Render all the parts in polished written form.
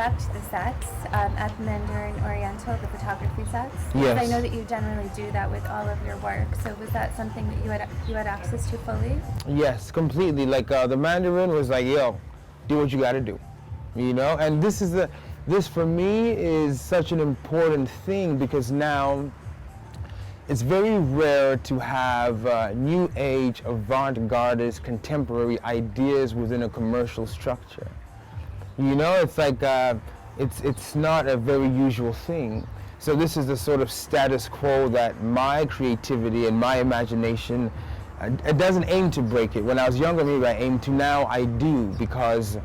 select the sets at the Mandarin Oriental, the photography sets? Yes. I know that you generally do that with all of your work. So was that something that you had access to fully? Yes, completely. Like the Mandarin was like, yo, do what you got to do, you know. And this for me is such an important thing because now it's very rare to have new age, avant-gardist, contemporary ideas within a commercial structure. You know, it's like it's not a very usual thing. So this is the sort of status quo that my creativity and my imagination, it doesn't aim to break it. When I was younger, maybe I aimed to. Now I do, because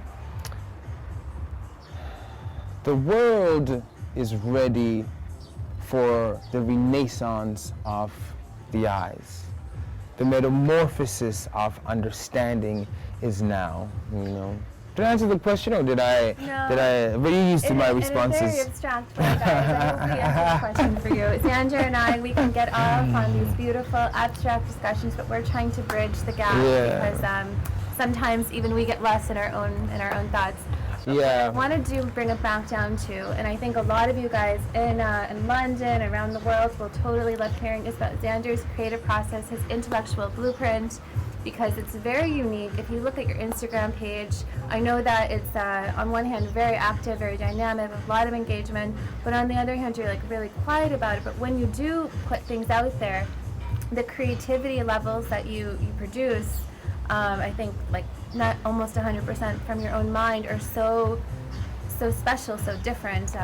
the world is ready for the renaissance of the eyes. The metamorphosis of understanding is now, you know. Did I answer the question, or did I? No. Did I? But you're used to my responses. In a very abstract way, guys. I hope we answered the question for you. Xander and I, we can get off on these beautiful abstract discussions, but we're trying to bridge the gap because sometimes even we get lost in our own thoughts. Yeah. I wanted to bring it back down to, and I think a lot of you guys in London, around the world, will totally love hearing is about Xander's creative process, his intellectual blueprint, because it's very unique. If you look at your Instagram page, I know that it's on one hand very active, very dynamic, with a lot of engagement, but on the other hand you're like really quiet about it. But when you do put things out there, the creativity levels that you produce, I think like not almost 100% from your own mind, are so special, so different.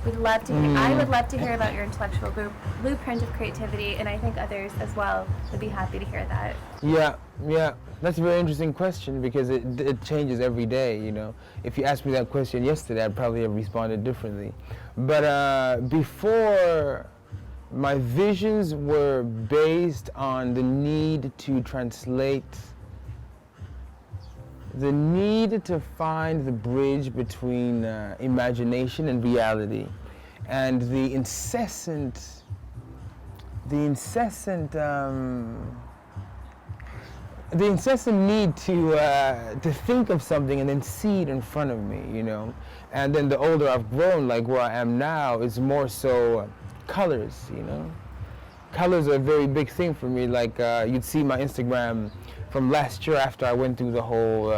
We'd love to hear, I would love to hear about your intellectual blueprint of creativity, and I think others as well would be happy to hear that. Yeah, that's a very interesting question because it changes every day, you know. If you asked me that question yesterday, I'd probably have responded differently. But before, my visions were based on the need to translate, the need to find the bridge between imagination and reality, and the incessant need to think of something and then see it in front of me, you know. And then the older I've grown, like where I am now, it's more so colors, you know. Colors are a very big thing for me. Like you'd see my Instagram from last year after I went through the whole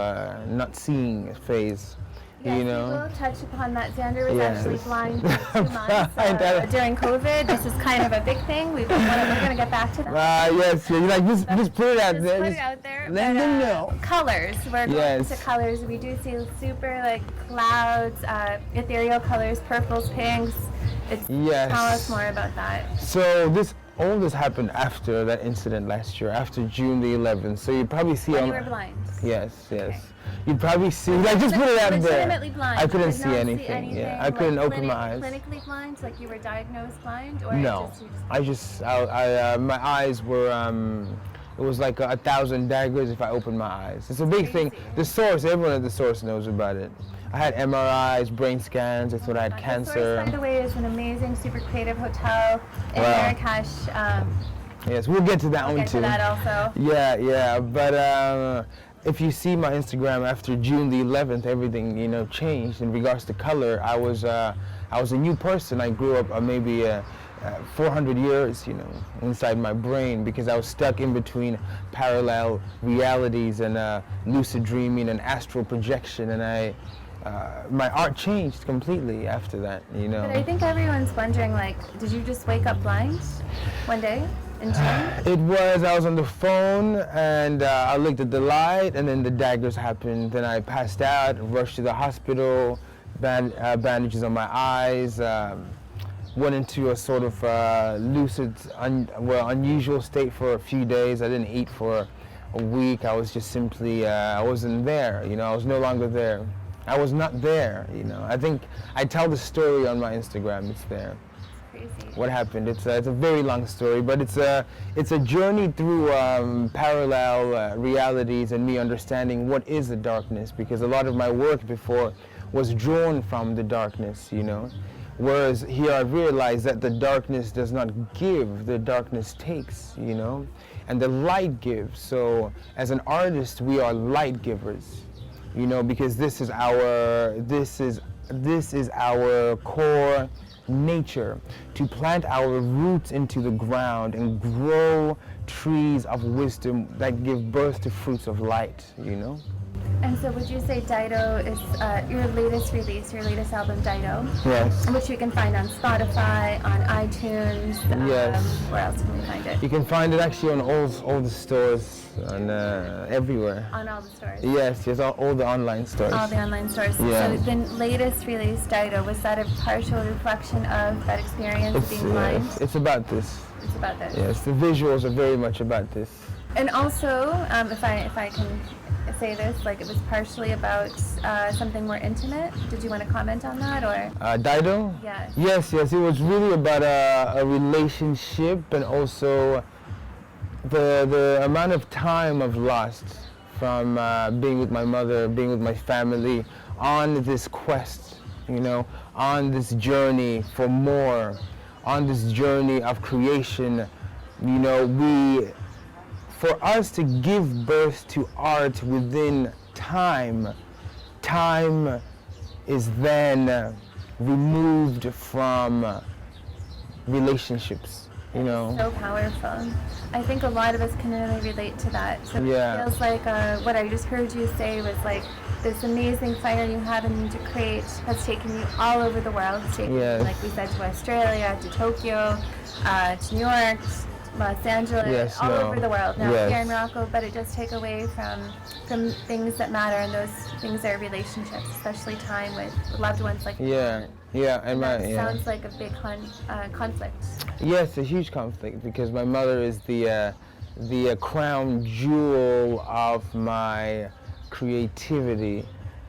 not seeing phase. Yes, you know? We will touch upon that. Xander was actually blind for 2 months during COVID. This is kind of a big thing. We're going to get back to that. Yes, you're like, just put it out there. Put it out there. Let them know. Colors. We're going to colors. We do see super like clouds, ethereal colors, purples, pinks. Tell us more about that. So all this happened after that incident last year, after June the 11th. So you probably see when you were blind. Yes. Okay. You'd probably see, like, just put it out there. Legitimately blind. I couldn't see anything. Yeah, I couldn't open my eyes. Clinically blind, like you were diagnosed blind, or no? My eyes were. It was like 1,000 daggers if I opened my eyes. It's a big thing. The source, everyone at the source knows about it. I had MRIs, brain scans. I thought I had cancer. The source, by the way, is an amazing, super creative hotel in Marrakech. Yes, we'll get to that one too. We'll get to that also. Yeah, but if you see my Instagram after June the 11th, everything, you know, changed in regards to color. I was a new person. I grew up maybe 400 years, you know, inside my brain, because I was stuck in between parallel realities and lucid dreaming and astral projection, and my art changed completely after that, you know. But I think everyone's wondering, like, did you just wake up blind one day in June? I was on the phone and I looked at the light, and then the daggers happened. Then I passed out, rushed to the hospital, bandages on my eyes, went into a sort of lucid, unusual state for a few days. I didn't eat for a week. I was just simply, I wasn't there, you know, I was no longer there. I was not there, you know. I think I tell the story on my Instagram. It's there. It's crazy. What happened? It's a very long story, but it's a journey through parallel realities and me understanding what is the darkness, because a lot of my work before was drawn from the darkness, you know. Whereas here I realized that the darkness does not give, the darkness takes, you know, and the light gives. So as an artist, we are light givers. You know, because this is this is our core nature, to plant our roots into the ground and grow trees of wisdom that give birth to fruits of light, you know? And so would you say Dido is your latest release, your latest album, Dido? Yes. Which you can find on Spotify, on iTunes. Yes. Where else can we find it? You can find it actually on all the stores and everywhere. On all the stores? Yes, all the online stores. All the online stores. Yeah. So the latest release, Dido, was that a partial reflection of that experience of being blind? It's about this. It's about this. Yes, the visuals are very much about this. And also, if I can say this, like it was partially about something more intimate. Did you want to comment on that, or? Dido? Yes. Yes. It was really about a relationship, and also the amount of time I've lost from being with my mother, being with my family, on this quest, you know, on this journey for more, on this journey of creation. You know, for us to give birth to art within time is then removed from relationships, you know. So powerful. I think a lot of us can really relate to that. So Yeah. It feels like what I just heard you say was like this amazing fire you have in you to create has taken you all over the world. It's taken Yes. you, like we said, to Australia, to Tokyo, to New York, Los Angeles, all over the world. Now Yes. here in Morocco, but it does take away from things that matter, and those things are relationships, especially time with loved ones like Yeah, and that sounds like a big conflict. Yes, a huge conflict, because my mother is the crown jewel of my creativity,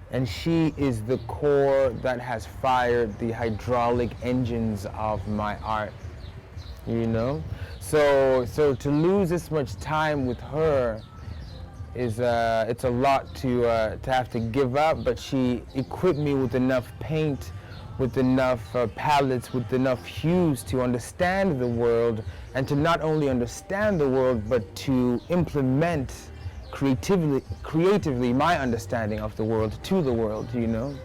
and she is the core that has fired the hydraulic engines of my art, you know. So to lose this much time with her is it's a lot to have to give up. But she equipped me with enough paint, with enough palettes, with enough hues to understand the world, and to not only understand the world, but to implement creatively my understanding of the world to the world, you know.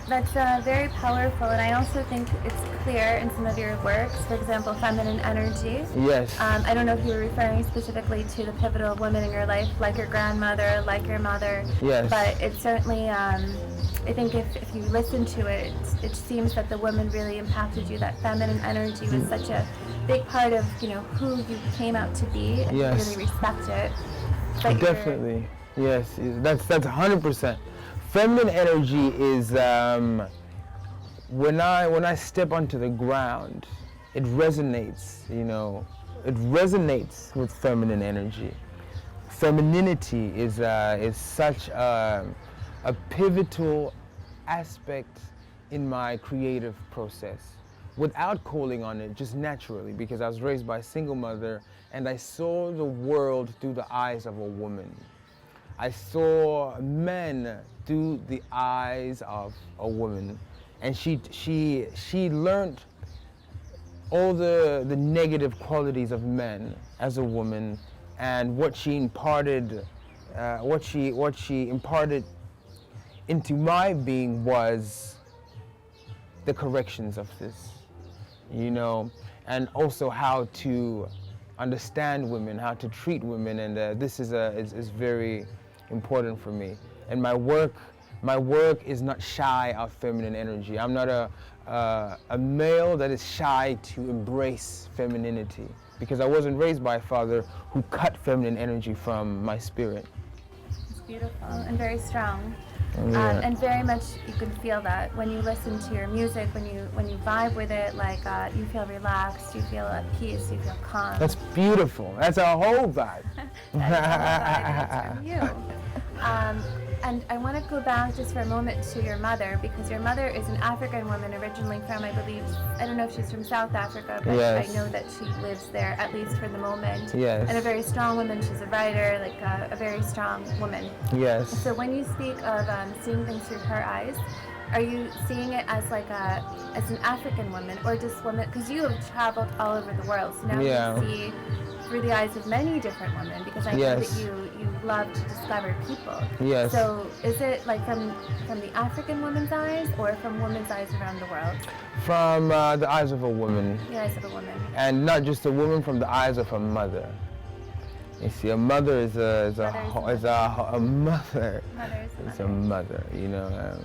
That's very powerful, and I also think it's clear in some of your works, for example, feminine energy. Yes. I don't know if you're referring specifically to the pivotal woman in your life, like your grandmother, like your mother. Yes. But it certainly, I think if you listen to it, it seems that the woman really impacted you. That feminine energy was such a big part of, you know, who you came out to be, and Yes. you really respect it. But Definitely. Yes. That's 100%. Feminine energy is when I step onto the ground, it resonates, you know. It resonates with feminine energy. Femininity is such a pivotal aspect in my creative process, without calling on it, just naturally, because I was raised by a single mother, and I saw the world through the eyes of a woman. I saw men through the eyes of a woman, and she learned all the negative qualities of men as a woman, and what she imparted into my being was the corrections of this, you know, and also how to understand women, how to treat women, and this is very important for me. And my work is not shy of feminine energy. I'm not a male that is shy to embrace femininity, because I wasn't raised by a father who cut feminine energy from my spirit. it's beautiful and very strong. Yeah. And very much you can feel that when you listen to your music, when you vibe with it, like you feel relaxed, you feel at peace, you feel calm. That's beautiful. That's a whole vibe. That's from you. And I want to go back just for a moment to your mother, because your mother is an African woman originally from, I believe, I don't know if she's from South Africa, but Yes. I know that she lives there, at least for the moment. Yes. And a very strong woman. She's a writer, like a very strong woman. Yes. So when you speak of seeing things through her eyes, are you seeing it as like as an African woman, or just woman? Because you have traveled all over the world, so now Yeah. you see through the eyes of many different women, because I know Yes. that you love to discover people. Yes. So is it like from the African woman's eyes or from women's eyes around the world? From the eyes of a woman. The eyes of a woman. And not just a woman, from the eyes of a mother. You see, a mother is a mother. Mother is a It's a mother, you know.